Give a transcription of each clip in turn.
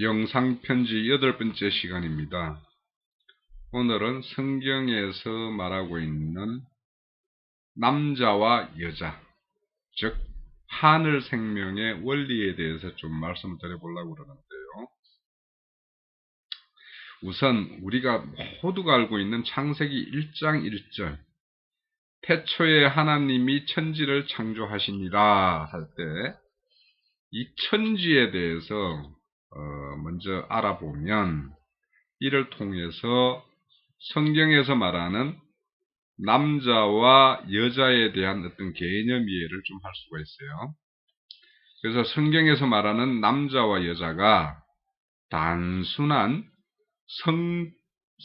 영상 편지 8번째 시간입니다. 오늘은 성경에서 말하고 있는 남자와 여자, 즉 하늘 생명의 원리에 대해서 좀 말씀을 드려보려고 그러는데요. 우선 우리가 모두가 알고 있는 창세기 1장 1절, 태초에 하나님이 천지를 창조하시니라 할 때 이 천지에 대해서 먼저 알아보면 이를 통해서 성경에서 말하는 남자와 여자에 대한 어떤 개념 이해를 좀 할 수가 있어요. 그래서 성경에서 말하는 남자와 여자가 단순한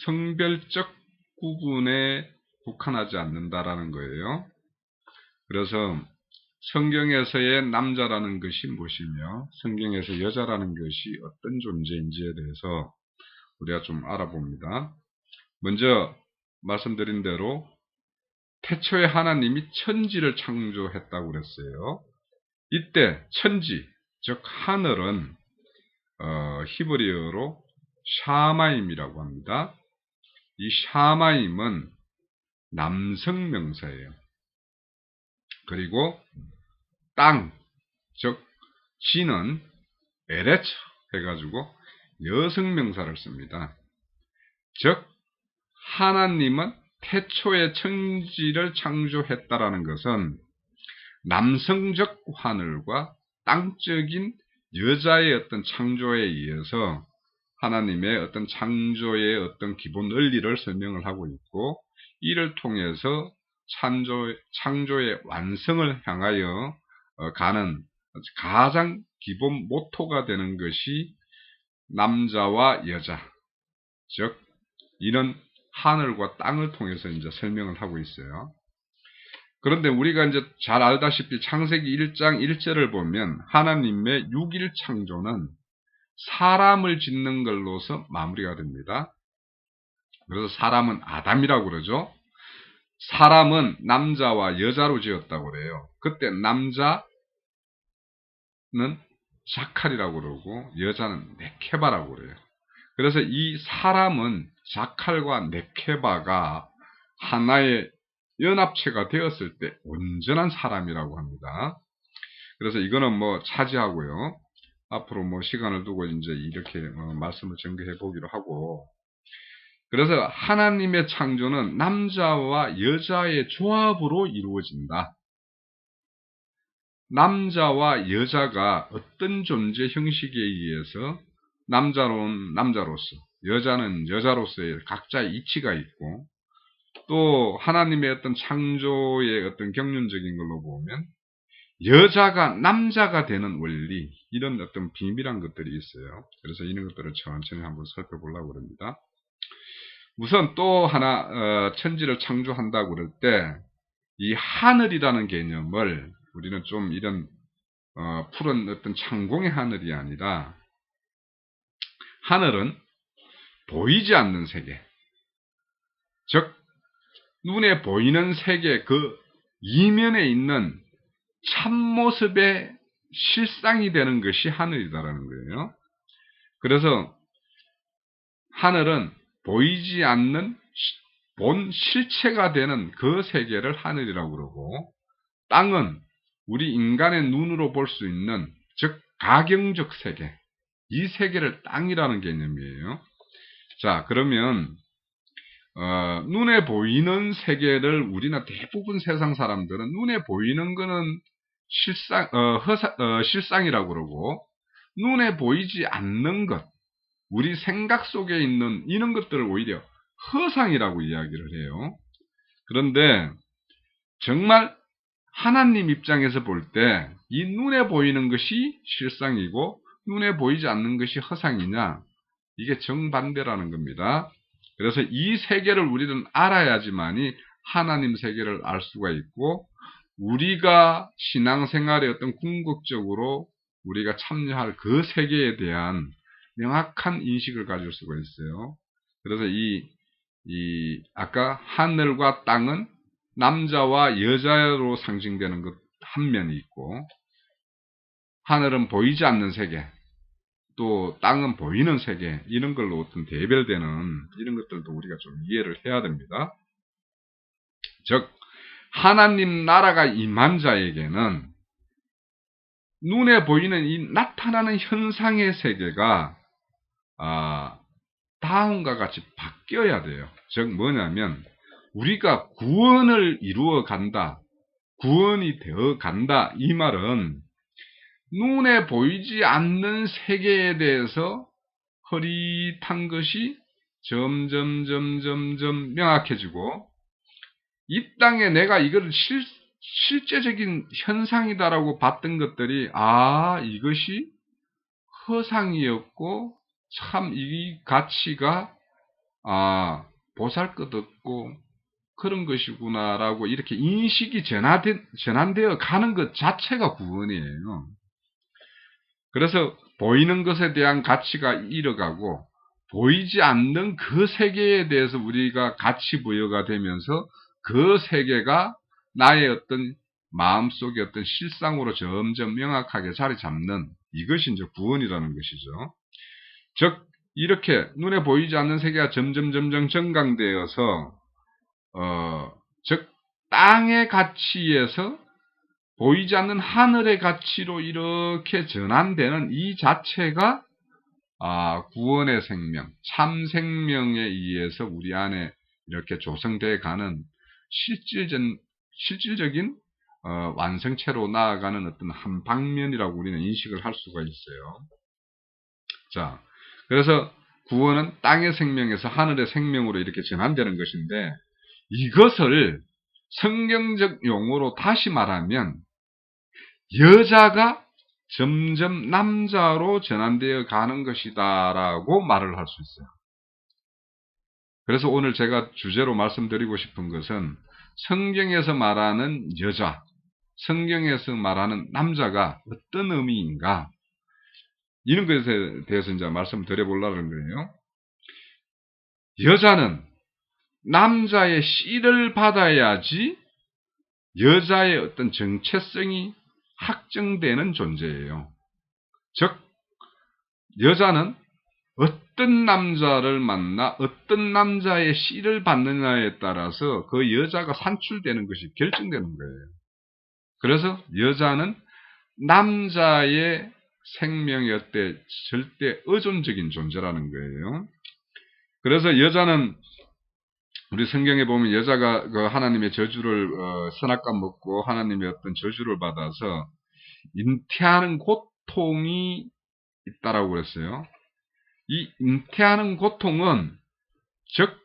성별적 구분에 국한하지 않는다라는 거예요. 그래서 성경에서의 남자라는 것이 무엇이며 성경에서 여자라는 것이 어떤 존재인지에 대해서 우리가 좀 알아봅니다. 먼저 말씀드린 대로 태초에 하나님이 천지를 창조했다고 그랬어요. 이때 천지, 즉 하늘은 히브리어로 샤마임이라고 합니다. 이 샤마임은 남성 명사예요. 그리고 땅, 즉 지는 에레처 해가지고 여성 명사를 씁니다. 즉 하나님은 태초에 천지를 창조했다라는 것은 남성적 하늘과 땅적인 여자의 어떤 창조에 의해서 하나님의 어떤 창조의 어떤 기본 원리를 설명을 하고 있고, 이를 통해서 창조의 완성을 향하여 가는 가장 기본 모토가 되는 것이 남자와 여자, 즉 이는 하늘과 땅을 통해서 이제 설명을 하고 있어요. 그런데 우리가 이제 잘 알다시피 창세기 1장 1절을 보면 하나님의 6일 창조는 사람을 짓는 걸로서 마무리가 됩니다. 그래서 사람은 아담이라고 그러죠. 사람은 남자와 여자로 지었다고 그래요. 그때 남자는 자칼이라고 그러고 여자는 네케바라고 그래요. 그래서 이 사람은 자칼과 네케바가 하나의 연합체가 되었을 때 온전한 사람이라고 합니다. 그래서 이거는 뭐 차지하고요. 앞으로 뭐 시간을 두고 이제 이렇게 말씀을 전개해 보기로 하고, 그래서 하나님의 창조는 남자와 여자의 조합으로 이루어진다. 남자와 여자가 어떤 존재 형식에 의해서 남자는 남자로서, 여자는 여자로서의 각자의 이치가 있고, 또 하나님의 어떤 창조의 어떤 경륜적인 걸로 보면 여자가 남자가 되는 원리, 이런 어떤 비밀한 것들이 있어요. 그래서 이런 것들을 천천히 한번 살펴보려고 합니다. 우선 또 하나 천지를 창조한다고 그럴 때 이 하늘이라는 개념을 우리는 좀 이런 푸른 어떤 창공의 하늘이 아니라, 하늘은 보이지 않는 세계, 즉 눈에 보이는 세계 그 이면에 있는 참모습의 실상이 되는 것이 하늘이다라는 거예요. 그래서 하늘은 보이지 않는 본 실체가 되는 그 세계를 하늘이라고 그러고, 땅은 우리 인간의 눈으로 볼 수 있는, 즉 가경적 세계, 이 세계를 땅이라는 개념이에요. 자, 그러면 눈에 보이는 세계를 우리나 대부분 세상 사람들은 눈에 보이는 거는 실상이라고 그러고, 눈에 보이지 않는 것, 우리 생각 속에 있는 이런 것들을 오히려 허상이라고 이야기를 해요. 그런데 정말 하나님 입장에서 볼 때 이 눈에 보이는 것이 실상이고 눈에 보이지 않는 것이 허상이냐, 이게 정반대라는 겁니다. 그래서 이 세계를 우리는 알아야지만이 하나님 세계를 알 수가 있고, 우리가 신앙생활의 어떤 궁극적으로 우리가 참여할 그 세계에 대한 명확한 인식을 가질 수가 있어요. 그래서 아까 하늘과 땅은 남자와 여자로 상징되는 것 한 면이 있고, 하늘은 보이지 않는 세계, 또 땅은 보이는 세계, 이런 걸로 어떤 대별되는 이런 것들도 우리가 좀 이해를 해야 됩니다. 즉, 하나님 나라가 임한 자에게는 눈에 보이는 이 나타나는 현상의 세계가 다음과 같이 바뀌어야 돼요. 즉 뭐냐면 우리가 구원을 이루어 간다, 구원이 되어 간다, 이 말은 눈에 보이지 않는 세계에 대해서 흐릿한 것이 점점 명확해지고, 이 땅에 내가 이걸 실제적인 현상이다라고 봤던 것들이 이것이 허상이었고 참 이 가치가 보잘것없고 그런 것이구나라고 이렇게 인식이 전환되어 가는 것 자체가 구원이에요. 그래서 보이는 것에 대한 가치가 잃어가고 보이지 않는 그 세계에 대해서 우리가 가치 부여가 되면서 그 세계가 나의 어떤 마음속의 어떤 실상으로 점점 명확하게 자리 잡는, 이것이 이제 구원이라는 것이죠. 즉 이렇게 눈에 보이지 않는 세계가 점점 정강되어서 즉 땅의 가치에서 보이지 않는 하늘의 가치로 이렇게 전환되는 이 자체가 구원의 생명, 참 생명에 의해서 우리 안에 이렇게 조성되어 가는 실질적인 완성체로 나아가는 어떤 한 방면이라고 우리는 인식을 할 수가 있어요. 자, 그래서 구원은 땅의 생명에서 하늘의 생명으로 이렇게 전환되는 것인데, 이것을 성경적 용어로 다시 말하면 여자가 점점 남자로 전환되어 가는 것이다라고 말을 할 수 있어요. 그래서 오늘 제가 주제로 말씀드리고 싶은 것은 성경에서 말하는 여자, 성경에서 말하는 남자가 어떤 의미인가, 이런 것에 대해서 이제 말씀드려보려는 거예요. 여자는 남자의 씨를 받아야지 여자의 어떤 정체성이 확정되는 존재예요. 즉, 여자는 어떤 남자를 만나 어떤 남자의 씨를 받느냐에 따라서 그 여자가 산출되는 것이 결정되는 거예요. 그래서 여자는 남자의 생명의 절대 의존적인 존재라는 거예요. 그래서 여자는 우리 성경에 보면 여자가 그 하나님의 저주를 선악과 먹고 하나님의 어떤 저주를 받아서 잉태하는 고통이 있다라고 그랬어요. 이 잉태하는 고통은 즉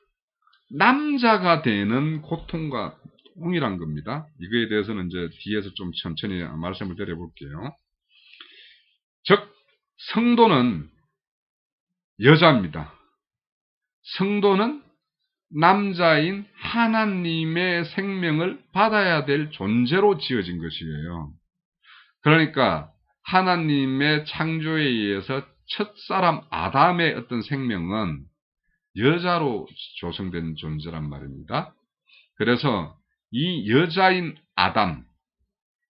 남자가 되는 고통과 동일한 겁니다. 이거에 대해서는 이제 뒤에서 좀 천천히 말씀을 드려볼게요. 즉 성도는 여자입니다. 성도는 남자인 하나님의 생명을 받아야 될 존재로 지어진 것이에요. 그러니까 하나님의 창조에 의해서 첫사람 아담의 어떤 생명은 여자로 조성된 존재란 말입니다. 그래서 이 여자인 아담,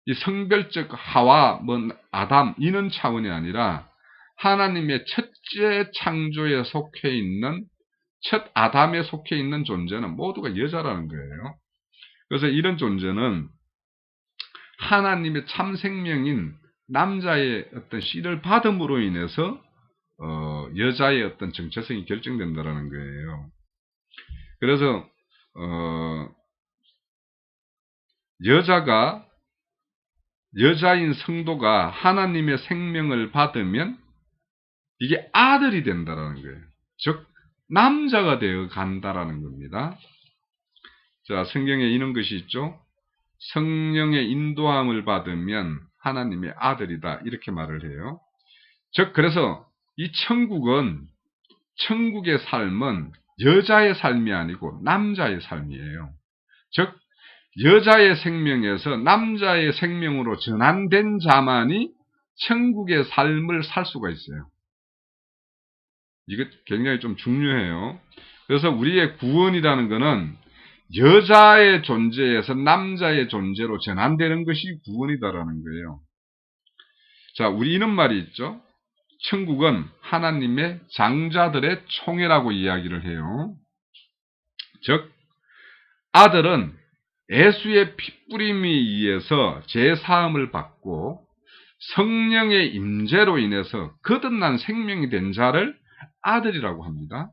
이 성별적 하와, 아담, 이런 차원이 아니라 하나님의 첫째 창조에 속해 있는, 첫 아담에 속해 있는 존재는 모두가 여자라는 거예요. 그래서 이런 존재는 하나님의 참 생명인 남자의 어떤 씨를 받음으로 인해서 여자의 어떤 정체성이 결정된다라는 거예요. 그래서 여자인 성도가 하나님의 생명을 받으면 이게 아들이 된다라는 거예요. 즉 남자가 되어 간다라는 겁니다. 자, 성경에 이런 것이 있죠. 성령의 인도함을 받으면 하나님의 아들이다, 이렇게 말을 해요. 즉 그래서 이 천국의 삶은 여자의 삶이 아니고 남자의 삶이에요. 즉 여자의 생명에서 남자의 생명으로 전환된 자만이 천국의 삶을 살 수가 있어요. 이거 굉장히 좀 중요해요. 그래서 우리의 구원이라는 것은 여자의 존재에서 남자의 존재로 전환되는 것이 구원이다라는 거예요. 자, 우리 이런 말이 있죠. 천국은 하나님의 장자들의 총회라고 이야기를 해요. 즉 아들은 예수의 피뿌림에 의해서 제사함을 받고 성령의 임재로 인해서 거듭난 생명이 된 자를 아들이라고 합니다.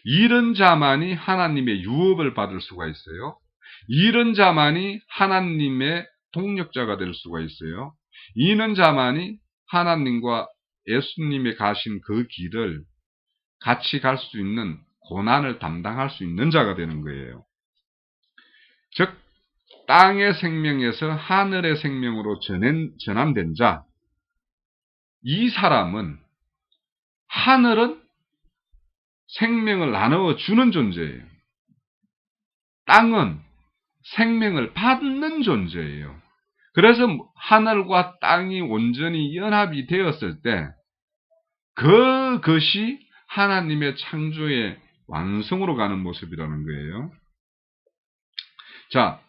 이런 자만이 하나님의 유업을 받을 수가 있어요. 이런 자만이 하나님의 동력자가 될 수가 있어요. 이런 자만이 하나님과 예수님이 가신 그 길을 같이 갈 수 있는 고난을 담당할 수 있는 자가 되는 거예요. 즉 땅의 생명에서 하늘의 생명으로 전환된 자, 이 사람은 하늘은 생명을 나누어 주는 존재예요. 땅은 생명을 받는 존재예요. 그래서 하늘과 땅이 온전히 연합이 되었을 때 그것이 하나님의 창조의 완성으로 가는 모습이라는 거예요. 자,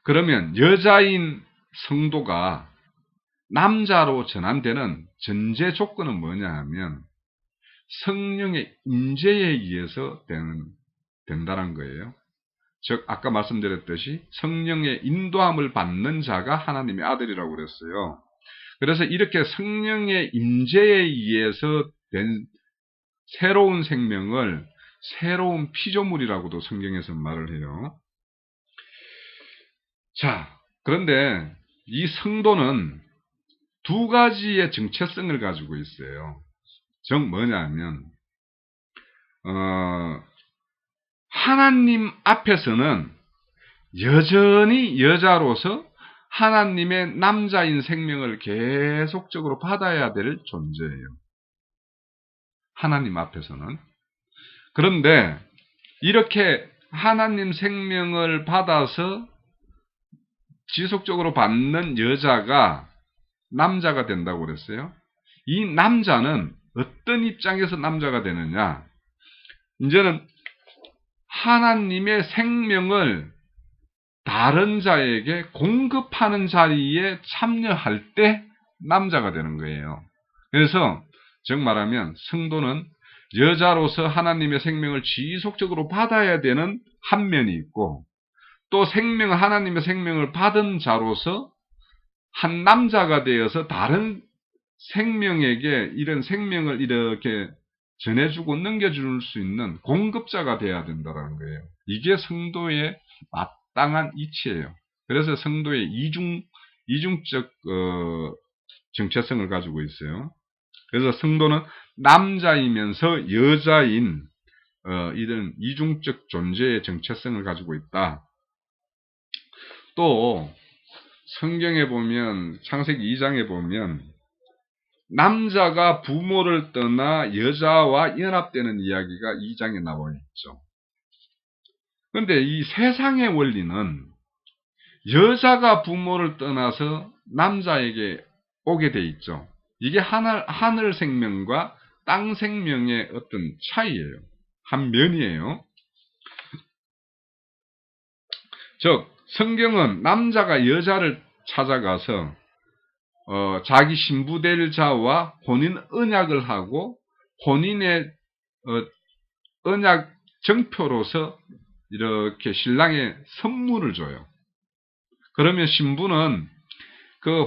그러면 여자인 성도가 남자로 전환되는 전제 조건은 뭐냐 하면 성령의 임재에 의해서 된다는 거예요. 즉 아까 말씀드렸듯이 성령의 인도함을 받는 자가 하나님의 아들이라고 그랬어요. 그래서 이렇게 성령의 임재에 의해서 된 새로운 생명을 새로운 피조물이라고도 성경에서 말을 해요. 자, 그런데 이 성도는 두 가지의 정체성을 가지고 있어요. 즉 뭐냐면 하나님 앞에서는 여전히 여자로서 하나님의 남자인 생명을 계속적으로 받아야 될 존재예요. 하나님 앞에서는. 그런데 이렇게 하나님 생명을 받아서 지속적으로 받는 여자가 남자가 된다고 그랬어요. 이 남자는 어떤 입장에서 남자가 되느냐? 이제는 하나님의 생명을 다른 자에게 공급하는 자리에 참여할 때 남자가 되는 거예요. 그래서 즉 말하면 성도는 여자로서 하나님의 생명을 지속적으로 받아야 되는 한 면이 있고 또 하나님의 생명을 받은 자로서 한 남자가 되어서 다른 생명에게 이런 생명을 이렇게 전해주고 넘겨줄 수 있는 공급자가 되어야 된다는 거예요. 이게 성도의 마땅한 이치예요. 그래서 성도의 이중적 정체성을 가지고 있어요. 그래서 성도는 남자이면서 여자인 이런 이중적 존재의 정체성을 가지고 있다. 또 성경에 보면 창세기 2장에 보면 남자가 부모를 떠나 여자와 연합되는 이야기가 2장에 나와 있죠. 그런데 이 세상의 원리는 여자가 부모를 떠나서 남자에게 오게 돼 있죠. 이게 하늘 생명과 땅 생명의 어떤 차이예요. 한 면이에요. 즉 성경은 남자가 여자를 찾아가서 자기 신부될 자와 혼인 언약을 하고 혼인의 언약 정표로서 이렇게 신랑에 선물을 줘요. 그러면 신부는 그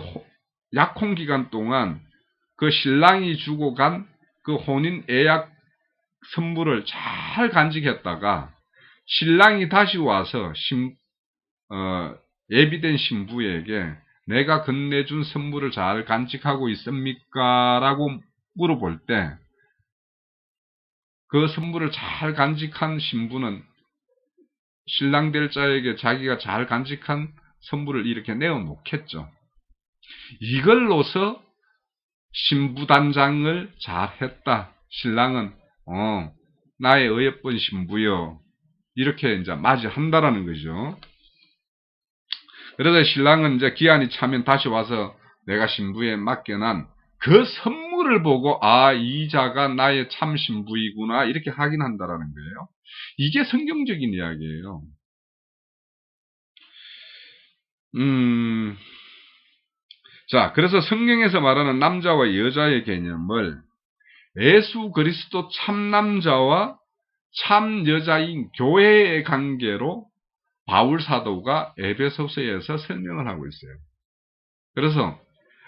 약혼 기간 동안 그 신랑이 주고 간 그 혼인 예약 선물을 잘 간직했다가 신랑이 다시 와서 예비된 신부에게 내가 건네준 선물을 잘 간직하고 있습니까? 라고 물어볼 때 그 선물을 잘 간직한 신부는 신랑 될 자에게 자기가 잘 간직한 선물을 이렇게 내어놓겠죠. 이걸로서 신부단장을 잘했다. 신랑은 나의 어여쁜 신부여 이렇게 이제 맞이한다라는 거죠. 그래서 신랑은 이제 기한이 차면 다시 와서 내가 신부에 맡겨난 그 선물을 보고 이 자가 나의 참 신부이구나 이렇게 확인한다라는 거예요. 이게 성경적인 이야기예요. 자, 그래서 성경에서 말하는 남자와 여자의 개념을 예수 그리스도 참남자와 참여자인 교회의 관계로 바울 사도가 에베소서에서 설명을 하고 있어요. 그래서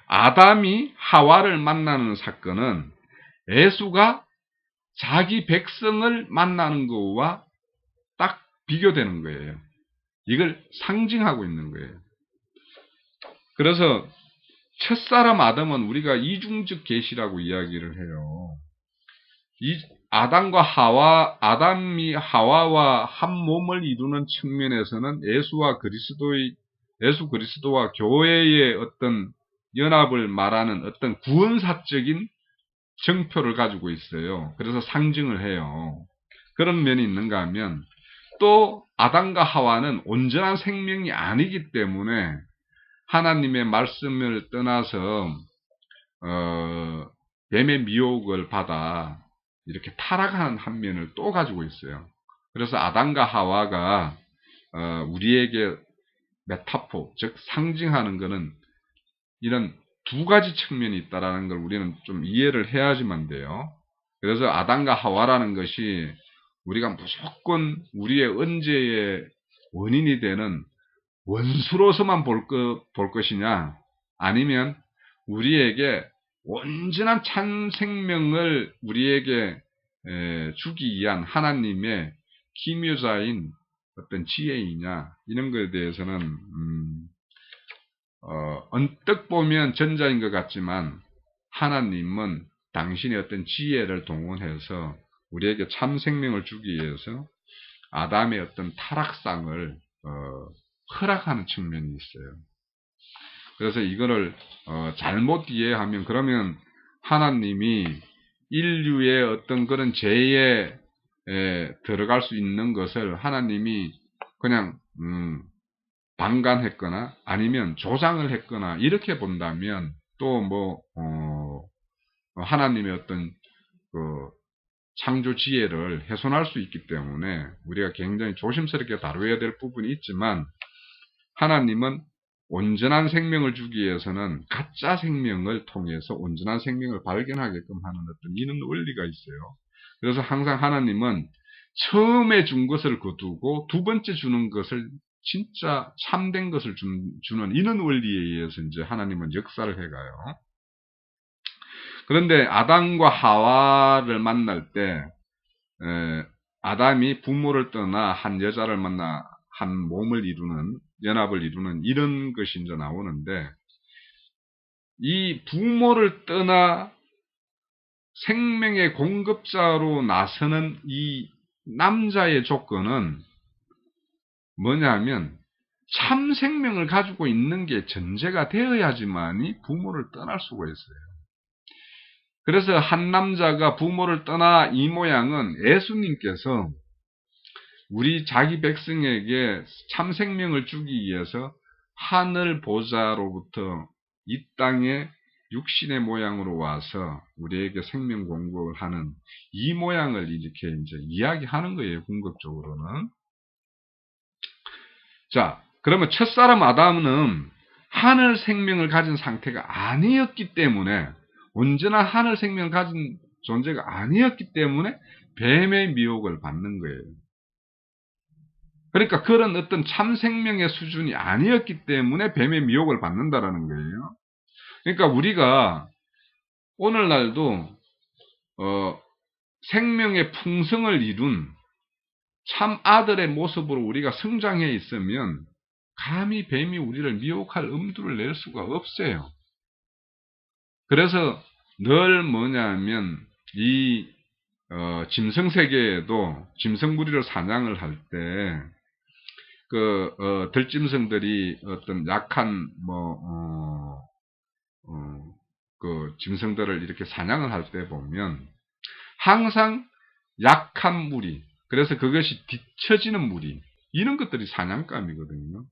아담이 하와를 만나는 사건은 예수가 자기 백성을 만나는 것과 딱 비교되는 거예요. 이걸 상징하고 있는 거예요. 그래서 첫사람 아담은 우리가 이중적 계시라고 이야기를 해요. 아담이 하와와 한 몸을 이루는 측면에서는 예수 그리스도와 교회의 어떤 연합을 말하는 어떤 구원사적인 정표를 가지고 있어요. 그래서 상징을 해요. 그런 면이 있는가 하면 또 아담과 하와는 온전한 생명이 아니기 때문에 하나님의 말씀을 떠나서 뱀의 미혹을 받아 이렇게 타락하는 한 면을 또 가지고 있어요. 그래서 아담과 하와가 우리에게 메타포, 즉 상징하는 것은 이런 두 가지 측면이 있다라는 걸 우리는 좀 이해를 해야지만 돼요. 그래서 아담과 하와라는 것이 우리가 무조건 우리의 언제의 원인이 되는 원수로서만 볼 것이냐, 아니면 우리에게 온전한 참 생명을 우리에게 주기 위한 하나님의 기묘자인 어떤 지혜이냐, 이런 것에 대해서는 언뜻 보면 전자인 것 같지만 하나님은 당신의 어떤 지혜를 동원해서 우리에게 참 생명을 주기 위해서 아담의 어떤 타락상을 허락하는 측면이 있어요. 그래서 이거를 잘못 이해하면, 그러면 하나님이 인류의 어떤 그런 죄에 들어갈 수 있는 것을 하나님이 그냥 방관했거나 아니면 조장을 했거나 이렇게 본다면 또 하나님의 어떤 그 창조 지혜를 훼손할 수 있기 때문에 우리가 굉장히 조심스럽게 다루어야 될 부분이 있지만, 하나님은 온전한 생명을 주기 위해서는 가짜 생명을 통해서 온전한 생명을 발견하게끔 하는 어떤 이런 원리가 있어요. 그래서 항상 하나님은 처음에 준 것을 거두고 두 번째 주는 것을 진짜 참된 것을 주는 이런 원리에 의해서 이제 하나님은 역사를 해가요. 그런데 아담과 하와를 만날 때 아담이 부모를 떠나 한 여자를 만나 한 몸을 이루는, 연합을 이루는 이런 것이 이제 나오는데, 이 부모를 떠나 생명의 공급자로 나서는 이 남자의 조건은 뭐냐면 참 생명을 가지고 있는 게 전제가 되어야지만이 부모를 떠날 수가 있어요. 그래서 한 남자가 부모를 떠나 이 모양은 예수님께서 우리 자기 백성에게 참 생명을 주기 위해서 하늘 보좌로부터 이 땅에 육신의 모양으로 와서 우리에게 생명 공급을 하는 이 모양을 이렇게 이제 이야기하는 거예요, 궁극적으로는. 자, 그러면 첫사람 아담은 하늘 생명을 가진 상태가 아니었기 때문에, 온전한 하늘 생명을 가진 존재가 아니었기 때문에 뱀의 미혹을 받는 거예요. 그러니까 그런 어떤 참 생명의 수준이 아니었기 때문에 뱀의 미혹을 받는다라는 거예요. 그러니까 우리가 오늘날도 생명의 풍성을 이룬 참 아들의 모습으로 우리가 성장해 있으면 감히 뱀이 우리를 미혹할 엄두를 낼 수가 없어요. 그래서 늘 뭐냐면 이 짐승 세계에도 짐승 무리를 사냥을 할 때 들짐승들이 어떤 약한 그 짐승들을 이렇게 사냥을 할 때 보면 항상 약한 무리, 그래서 그것이 뒤처지는 무리, 이런 것들이 사냥감이거든요.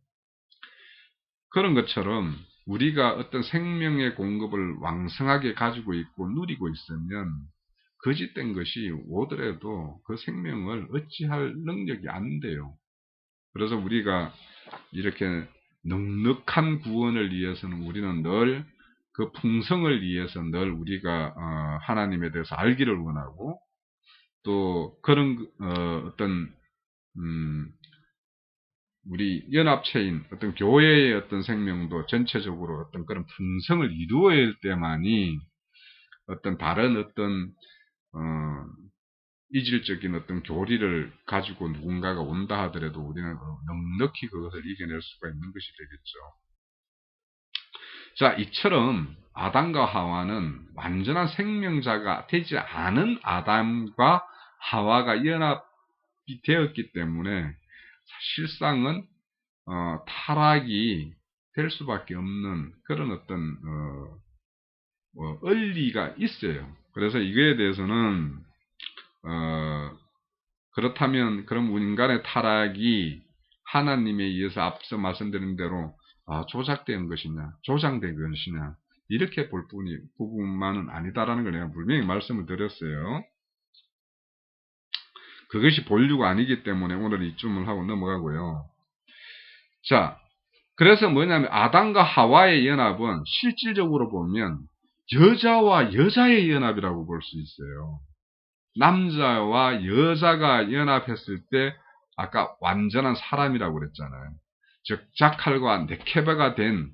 그런 것처럼 우리가 어떤 생명의 공급을 왕성하게 가지고 있고 누리고 있으면 거짓된 것이 오더라도 그 생명을 어찌할 능력이 안 돼요. 그래서 우리가 이렇게 넉넉한 구원을 위해서는 우리는 늘 그 풍성을 위해서 늘 우리가 하나님에 대해서 알기를 원하고 또 그런 어떤 우리 연합체인 어떤 교회의 어떤 생명도 전체적으로 어떤 그런 풍성을 이루어야 할 때만이 어떤 다른 어떤 이질적인 어떤 교리를 가지고 누군가가 온다 하더라도 우리는 넉넉히 그것을 이겨낼 수가 있는 것이 되겠죠. 자, 이처럼 아담과 하와는 완전한 생명자가 되지 않은 아담과 하와가 연합이 되었기 때문에 실상은 타락이 될 수밖에 없는 그런 어떤 원리가 있어요. 그래서 이거에 대해서는 그렇다면 그럼 인간의 타락이 하나님에 의해서 앞서 말씀드린 대로 조작된 것이냐, 조장된 것이냐, 이렇게 볼 부분만은 아니다라는 걸 내가 분명히 말씀을 드렸어요. 그것이 본류가 아니기 때문에 오늘 이쯤을 하고 넘어가고요. 자, 그래서 뭐냐면 아담과 하와의 연합은 실질적으로 보면 여자와 여자의 연합이라고 볼 수 있어요. 남자와 여자가 연합했을 때 아까 완전한 사람이라고 그랬잖아요. 즉 자칼과 네케바가 된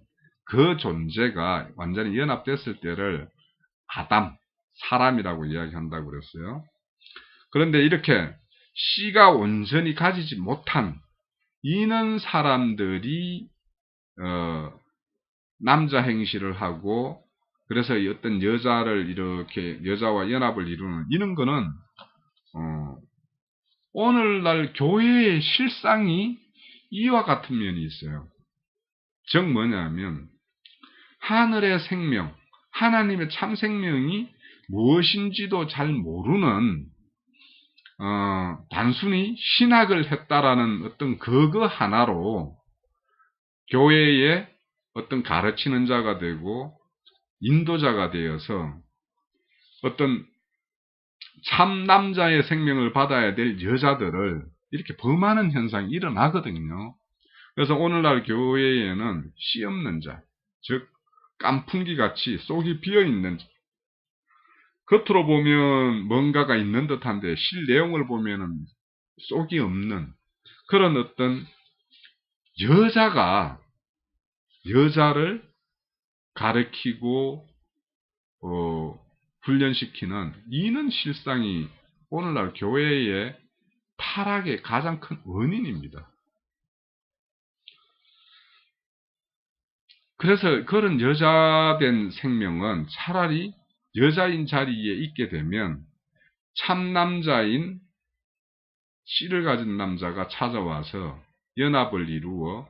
그 존재가 완전히 연합됐을 때를 아담, 사람이라고 이야기한다고 그랬어요. 그런데 이렇게 씨가 온전히 가지지 못한 이는 사람들이 남자 행실을 하고 그래서 어떤 여자를 이렇게 여자와 연합을 이루는 이런 거는 오늘날 교회의 실상이 이와 같은 면이 있어요. 즉 뭐냐면 하늘의 생명, 하나님의 참 생명이 무엇인지도 잘 모르는 단순히 신학을 했다라는 어떤 그거 하나로 교회의 어떤 가르치는 자가 되고 인도자가 되어서 어떤 참 남자의 생명을 받아야 될 여자들을 이렇게 범하는 현상이 일어나거든요. 그래서 오늘날 교회에는 씨 없는 자, 즉 깐풍기같이 속이 비어있는 자, 겉으로 보면 뭔가가 있는 듯한데 실 내용을 보면은 속이 없는 그런 어떤 여자를 가르치고 훈련시키는 이는 실상이 오늘날 교회의 타락의 가장 큰 원인입니다. 그래서 그런 여자된 생명은 차라리 여자인 자리에 있게 되면 참 남자인 씨를 가진 남자가 찾아와서 연합을 이루어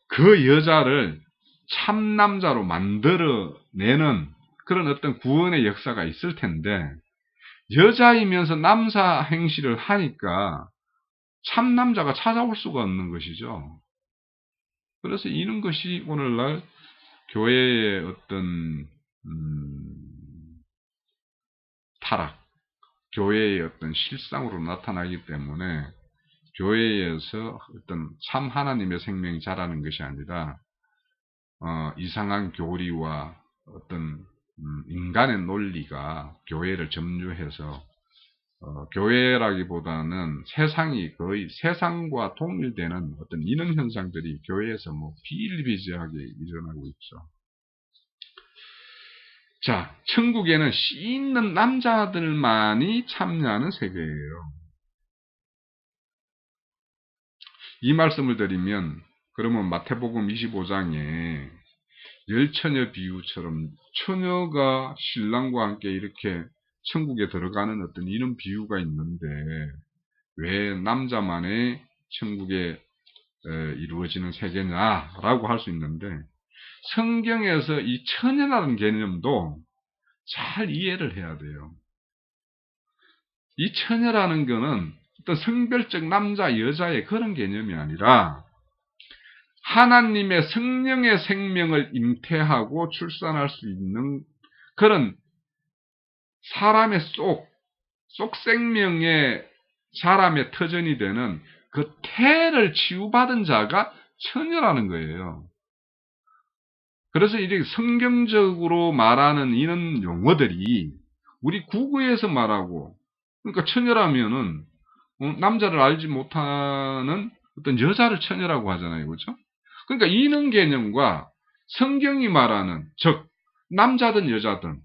그 여자를 참 남자로 만들어내는 그런 어떤 구원의 역사가 있을 텐데 여자이면서 남자 행실을 하니까 참 남자가 찾아올 수가 없는 것이죠. 그래서 이런 것이 오늘날 교회의 어떤 타락, 교회의 어떤 실상으로 나타나기 때문에 교회에서 어떤 참 하나님의 생명이 자라는 것이 아니라 이상한 교리와 어떤 인간의 논리가 교회를 점유해서 교회라기보다는 세상이 거의 세상과 동일되는 어떤 이런 현상들이 교회에서 비일비재하게 일어나고 있죠. 자, 천국에는 씨 있는 남자들만이 참여하는 세계예요. 이 말씀을 드리면 그러면 마태복음 25장에 열처녀 비유처럼 처녀가 신랑과 함께 이렇게 천국에 들어가는 어떤 이런 비유가 있는데 왜 남자만의 천국에 이루어지는 세계냐라고 할 수 있는데 성경에서 이 처녀라는 개념도 잘 이해를 해야 돼요. 이 처녀라는 거는 어떤 성별적 남자 여자의 그런 개념이 아니라 하나님의 성령의 생명을 잉태하고 출산할 수 있는 그런 사람의 속 생명의 사람의 터전이 되는 그 태를 치유받은 자가 처녀라는 거예요. 그래서 이렇게 성경적으로 말하는 이런 용어들이 우리 국어에서 말하고, 그러니까 처녀라면은 남자를 알지 못하는 어떤 여자를 처녀라고 하잖아요. 그렇죠? 그러니까 이런 개념과 성경이 말하는, 즉 남자든 여자든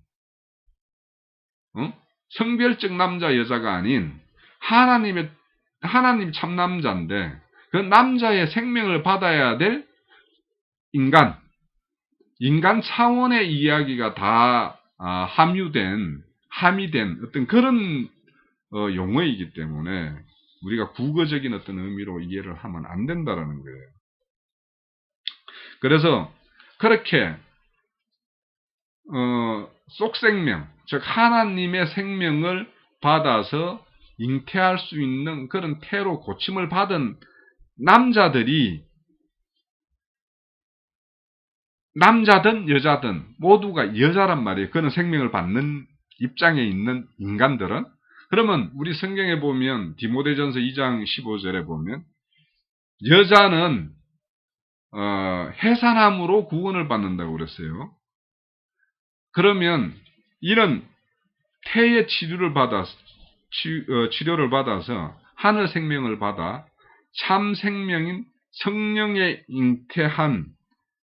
성별적 남자 여자가 아닌 하나님 참 남자인데 그 남자의 생명을 받아야 될 인간 차원의 이야기가 다 함유된 어떤 그런 용어이기 때문에 우리가 국어적인 어떤 의미로 이해를 하면 안 된다라는 거예요. 그래서 그렇게 속생명, 즉 하나님의 생명을 받아서 잉태할 수 있는 그런 태로 고침을 받은 남자들이 남자든 여자든 모두가 여자란 말이에요. 그런 생명을 받는 입장에 있는 인간들은. 그러면 우리 성경에 보면 디모데전서 2장 15절에 보면 여자는 해산함으로 구원을 받는다고 그랬어요. 그러면 이런 태의 치료를 받아서 하늘 생명을 받아 참 생명인 성령의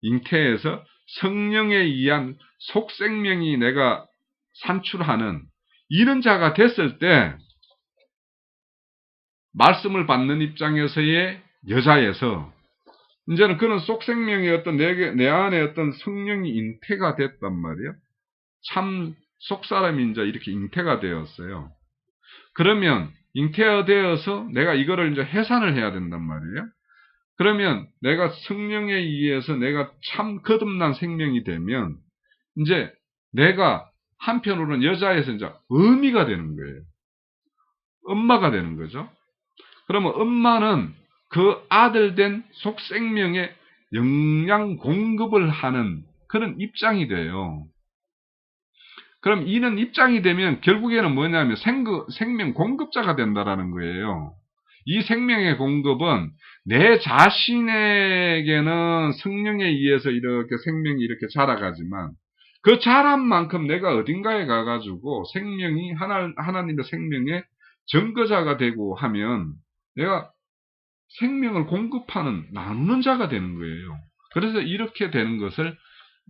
잉태에서 성령에 의한 속생명이 내가 산출하는 이런 자가 됐을 때 말씀을 받는 입장에서의 여자에서 이제는 그런 속생명의 어떤 내 안에 어떤 성령이 잉태가 됐단 말이에요. 참 속사람이 이제 이렇게 잉태가 되었어요. 그러면 잉태되어서 내가 이거를 이제 해산을 해야 된단 말이에요. 그러면 내가 성령에 의해서 내가 참 거듭난 생명이 되면 이제 내가 한편으로는 여자에서 이제 어미가 되는 거예요. 엄마가 되는 거죠. 그러면 엄마는 그 아들 된 속생명에 영양 공급을 하는 그런 입장이 돼요. 그럼 이런 입장이 되면 결국에는 뭐냐면 생명 공급자가 된다라는 거예요. 이 생명의 공급은 내 자신에게는 성령에 의해서 이렇게 생명이 이렇게 자라가지만 그 자란 만큼 내가 어딘가에 가가지고 생명이 하나님의 생명의 증거자가 되고 하면 내가 생명을 공급하는 나누는 자가 되는 거예요. 그래서 이렇게 되는 것을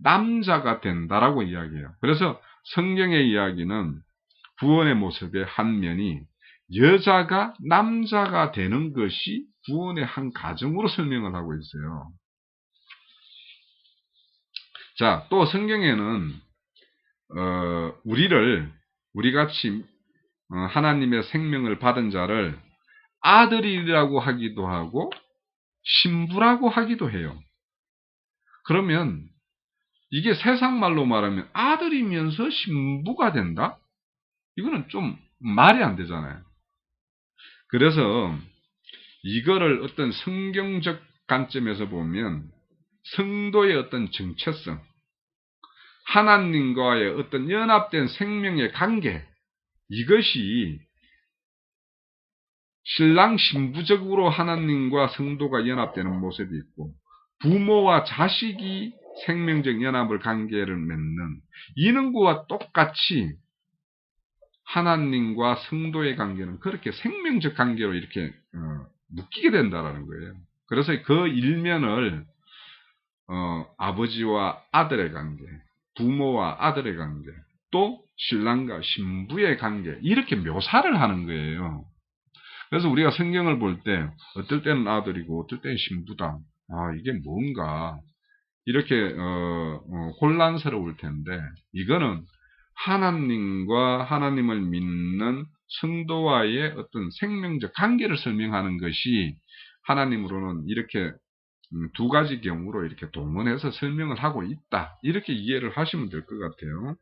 남자가 된다라고 이야기해요. 그래서 성경의 이야기는 구원의 모습의 한 면이 여자가 남자가 되는 것이 구원의 한 과정으로 설명을 하고 있어요. 자, 또 성경에는 우리 같이 하나님의 생명을 받은 자를 아들이라고 하기도 하고 신부라고 하기도 해요. 그러면 이게 세상 말로 말하면 아들이면서 신부가 된다? 이거는 좀 말이 안 되잖아요. 그래서 이거를 어떤 성경적 관점에서 보면 성도의 어떤 정체성, 하나님과의 어떤 연합된 생명의 관계, 이것이 신랑 신부적으로 하나님과 성도가 연합되는 모습이 있고 부모와 자식이 생명적 연합을 관계를 맺는 이런 거와 똑같이 하나님과 성도의 관계는 그렇게 생명적 관계로 이렇게 묶이게 된다라는 거예요. 그래서 그 일면을 아버지와 아들의 관계, 부모와 아들의 관계, 또 신랑과 신부의 관계 이렇게 묘사를 하는 거예요. 그래서 우리가 성경을 볼 때 어떨 때는 아들이고 어떨 때는 신부다. 이게 뭔가 이렇게 혼란스러울 텐데 이거는 하나님과 하나님을 믿는 성도와의 어떤 생명적 관계를 설명하는 것이 하나님으로는 이렇게 두 가지 경우로 이렇게 동원해서 설명을 하고 있다. 이렇게 이해를 하시면 될 것 같아요.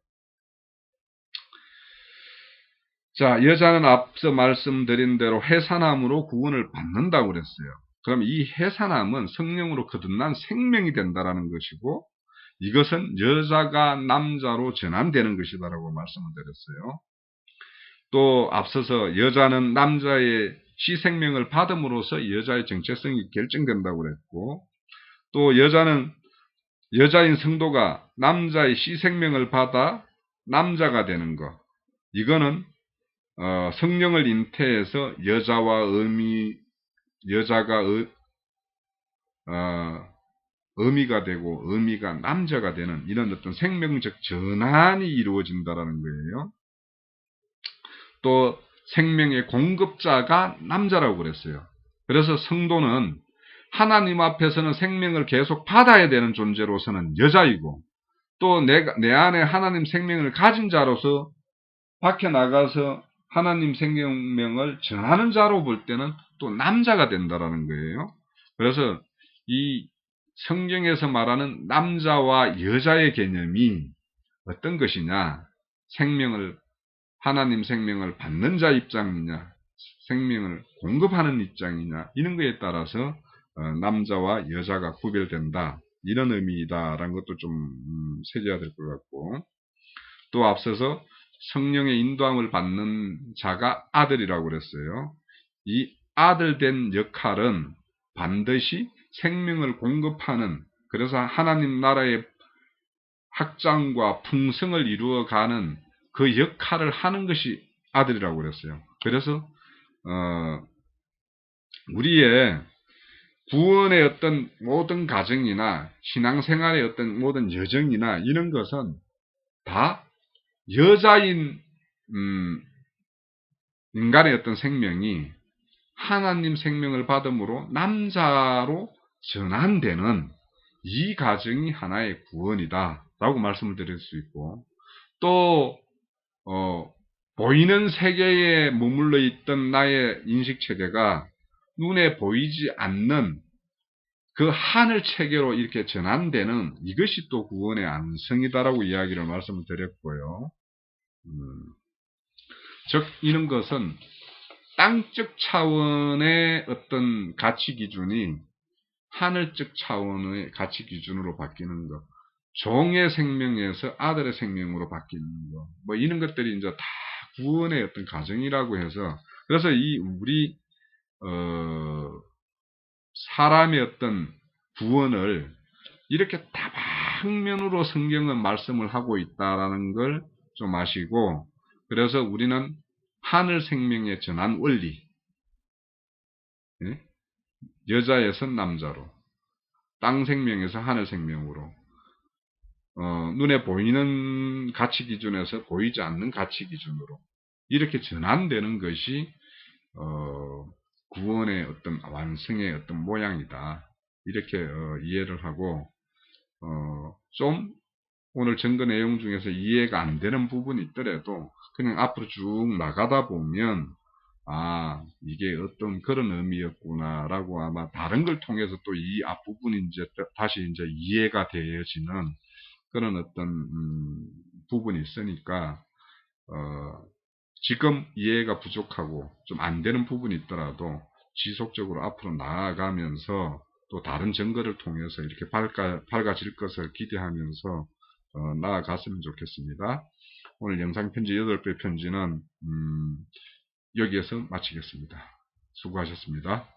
자, 여자는 앞서 말씀드린 대로 해산함으로 구원을 받는다고 그랬어요. 그럼 이 해산함은 성령으로 거듭난 생명이 된다라는 것이고 이것은 여자가 남자로 전환되는 것이다라고 말씀을 드렸어요. 또 앞서서 여자는 남자의 시생명을 받음으로써 여자의 정체성이 결정된다고 그랬고 또 여자는 여자인 성도가 남자의 시생명을 받아 남자가 되는 것. 이거는 성령을 잉태해서 여자가 어미가 되고 어미가 남자가 되는 이런 어떤 생명적 전환이 이루어진다라는 거예요. 또 생명의 공급자가 남자라고 그랬어요. 그래서 성도는 하나님 앞에서는 생명을 계속 받아야 되는 존재로서는 여자이고, 또 내 안에 하나님 생명을 가진 자로서 밖에 나가서 하나님 생명을 전하는 자로 볼 때는 또 남자가 된다라는 거예요. 그래서 이 성경에서 말하는 남자와 여자의 개념이 어떤 것이냐, 하나님 생명을 받는 자 입장이냐, 생명을 공급하는 입장이냐, 이런 거에 따라서 남자와 여자가 구별된다, 이런 의미다라는 것도 좀 새겨야 될 것 같고, 또 앞서서 성령의 인도함을 받는 자가 아들이라고 그랬어요. 이 아들 된 역할은 반드시 생명을 공급하는, 그래서 하나님 나라의 확장과 풍성을 이루어가는 그 역할을 하는 것이 아들이라고 그랬어요. 그래서 우리의 구원의 어떤 모든 과정이나 신앙생활의 어떤 모든 여정이나 이런 것은 다 여자인 인간의 어떤 생명이 하나님 생명을 받음으로 남자로 전환되는 이 과정이 하나의 구원이다 라고 말씀을 드릴 수 있고, 또 보이는 세계에 머물러 있던 나의 인식체계가 눈에 보이지 않는 그 하늘 체계로 이렇게 전환되는 이것이 또 구원의 안성이다라고 이야기를 말씀을 드렸고요. 즉 이런 것은 땅적 차원의 어떤 가치 기준이 하늘적 차원의 가치 기준으로 바뀌는 것, 종의 생명에서 아들의 생명으로 바뀌는 것, 뭐 이런 것들이 이제 다 구원의 어떤 과정이라고 해서, 그래서 이 우리 사람의 어떤 구원을 이렇게 다방면으로 성경은 말씀을 하고 있다라는 걸 좀 아시고, 그래서 우리는 하늘 생명의 전환 원리, 여자에서 남자로, 땅 생명에서 하늘 생명으로, 눈에 보이는 가치 기준에서 보이지 않는 가치 기준으로 이렇게 전환되는 것이 구원의 어떤 완성의 어떤 모양이다, 이렇게 이해를 하고, 좀 오늘 증거 내용 중에서 이해가 안 되는 부분이 있더라도 그냥 앞으로 쭉 나가다 보면 이게 어떤 그런 의미였구나라고 아마 다른 걸 통해서 또 이 앞부분이 이제 다시 이제 이해가 되어지는 그런 어떤 부분이 있으니까, 지금 이해가 부족하고 좀 안 되는 부분이 있더라도 지속적으로 앞으로 나아가면서 또 다른 증거를 통해서 이렇게 밝아질 것을 기대하면서 나아갔으면 좋겠습니다. 오늘 영상 편지 8배 편지는 여기에서 마치겠습니다. 수고하셨습니다.